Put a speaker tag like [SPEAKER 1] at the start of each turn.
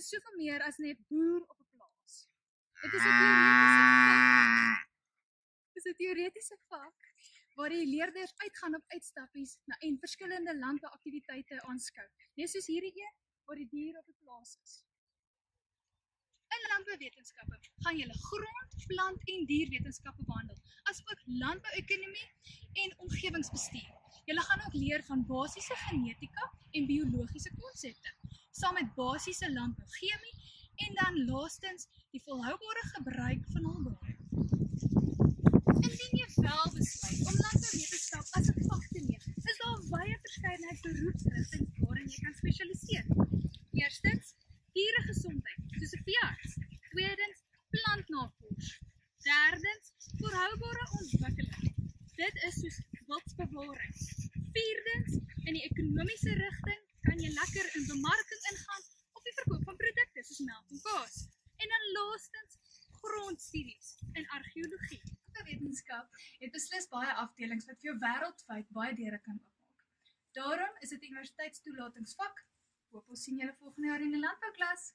[SPEAKER 1] is soveel meer as net boer op 'n plaas. Dit is 'n teoretiese vak. Dit is 'n teoretiese vak waar die leerders uitgaan op uitstappies en verskillende landbouaktiwiteite aanskou. Net soos hierdie een waar die dier op 'n plaas is. In landbouwetenskappe gaan julle grond, plant en dierwetenskappe behandel, asook landbouekonomie en omgewingsbestuur. Julle gaan ook leer van basiese genetika en biologiese konsepte, saam met basiese landbouchemie en dan laastens die volhoubare gebruik van hulpbronne. Indien jy wel besluit om landbouwetenskap as 'n vak te neem, is daar 'n wye verskeidenheid beroepsrigtings waarin jy kan spesialiseer. Eerstens, dieregesondheid, soos 'n veearts. Tweedens, plantnavorsing. Derdens, volhoubare ontwikkeling. Dit is soos wildsbewaring. Vierdens, in die ekonomiese rigting kan jy lekker in bemarking ingaan of die verkoop van produkte soos melk en kaas. En dan laastens, grondstudies en argeologie. Landbouwetenskap het beslis baie afdelings wat vir jou wêreldwyd baie deure kan oopmaak. Daarom is dit 'n universiteitstoelatingsvak. Hoop ons sien julle volgende jaar in die landbouklas.